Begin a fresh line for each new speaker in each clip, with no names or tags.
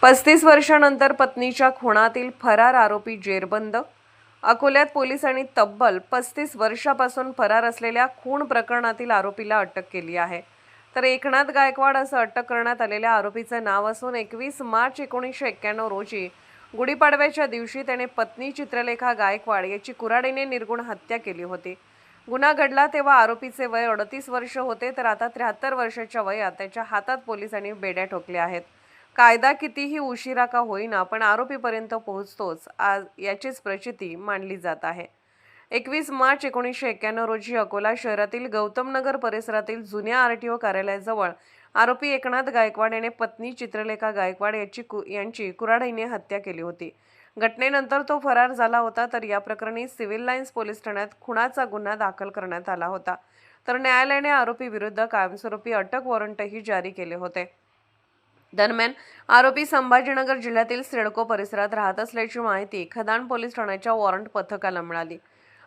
35 वर्षांनंतर पत्नीच्या खुनातील फरार आरोपी जेरबंद। अकोल्यात पोलिसांनी तब्बल 35 वर्षापासून फरार असलेल्या खून प्रकरणातील आरोपीला अटक केली आहे। तर एकनाथ गायकवाड असं अटक करण्यात आलेल्या आरोपीचं नाव असून 21 मार्च 1991 रोजी गुढीपाडव्याच्या दिवशी त्याने पत्नी चित्रलेखा गायकवाड याची कुऱ्हाडीने निर्घृण हत्या केली होती। गुन्हा घडला तेव्हा आरोपीचे वय 38 वर्ष होते, तर आता 73 वर्षाच्या वयात त्याच्या हातात पोलिसांनी बेड्या ठोकल्या आहेत। कायदा कितीही उशिरा का होईना पण आरोपीपर्यंत पोहोचतोच, आज याचीच प्रचिती मांडली जात आहे। 21 मार्च 1991 रोजी अकोला शहरातील गौतमनगर परिसरातील जुन्या आरटीओ कार्यालयाजवळ आरोपी एकनाथ गायकवाड याने पत्नी चित्रलेखा गायकवाड यांची कुऱ्हाडीने हत्या केली होती। घटनेनंतर तो फरार झाला होता, तर या प्रकरणी सिव्हिल लाईन्स पोलीस ठाण्यात खुनाचा गुन्हा दाखल करण्यात आला होता। तर न्यायालयाने आरोपी विरुद्ध कायमस्वरूपी अटक वॉरंटही जारी केले होते। दरम्यान आरोपी संभाजीनगर जिल्ह्यातील सिडको परिसरात राहत असल्याची माहिती खदान पोलीस ठाण्याच्या वॉरंट पथकाला मिळाली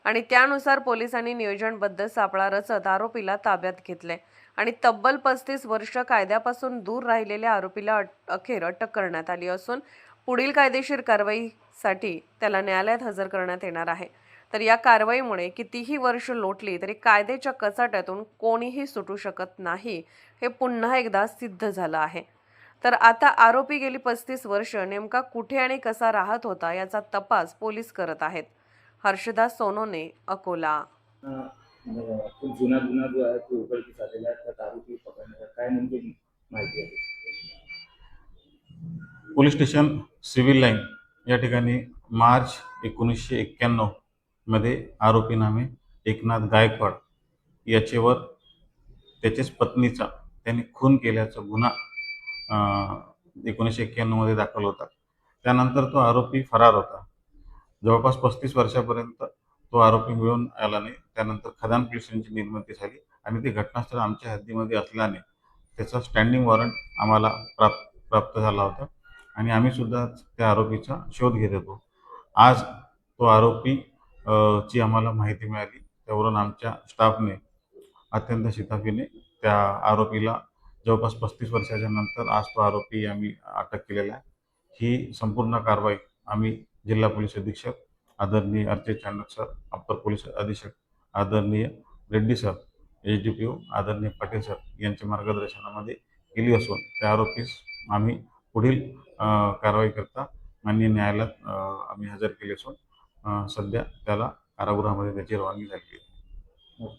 आणि त्यानुसार पोलिसांनी नियोजनबद्ध सापळा रचत आरोपीला ताब्यात घेतले आणि तब्बल 35 वर्ष कायद्यापासून दूर राहिलेल्या आरोपीला अखेर अटक करण्यात आली असून पुढील कायदेशीर कारवाईसाठी त्याला न्यायालयात हजर करण्यात येणार आहे। तर या कारवाईमुळे कितीही वर्ष लोटली तरी कायद्याच्या कचाट्यातून कोणीही सुटू शकत नाही, हे पुन्हा एकदा सिद्ध झालं आहे। तर आता आरोपी गेली 35 वर्ष नेमका कुठे आणि कसा राहत होता याचा तपास पोलीस करत आहेत। हर्षदास सोनोने, अकोला।
खूप जुना गुन्हा जो आहे तो उघडकीस आलेला आहे, त्यात आरोपी पकडण्याचा काय नेमकी माहिती आहे?
पोलीस स्टेशन सिव्हिल लाईन या ठिकाणी मार्च 1991 मध्ये आरोपी नामे एकनाथ गायकवाड याच्यावर त्याच्याच पत्नीचा त्यांनी खून केल्याचा गुन्हा 1991 मध्ये दाखल होता। त्यानंतर तो आरोपी फरार होता। जवळपास 35 वर्षापर्यंत तो आरोपी मिळून आला नाही। त्यानंतर खदान पोलीस स्टेशनची निर्मिती झाली आणि ते घटनास्थळ आमच्या हद्दीमध्ये असल्याने त्याचा स्टँडिंग वॉरंट आम्हाला प्राप्त झाला होता आणि आम्ही सुद्धा त्या आरोपीचा शोध घेत होतो। आज तो आरोपी ची आम्हाला माहिती मिळाली, त्यावरून आमच्या स्टाफने अत्यंत शिताफीने त्या आरोपीला जवळपास 35 वर्षाच्या नंतर आज तो आरोपी आम्ही अटक केलेला आहे। ही संपूर्ण कारवाई आम्ही जिल्हा पोलीस अधीक्षक आदरणीय अर्चय चांडक सर, अप्पर पोलीस अधीक्षक आदरणीय रेड्डी सर, एसडीपीओ आदरणीय पाटील सर यांच्या मार्गदर्शनामध्ये केली असून त्या आरोपीस आम्ही पुढील कारवाई करता माननीय न्यायालयात आम्ही हजर केले असून सध्या त्याला कारागृहामध्ये त्याची रवानगी झाली आहे।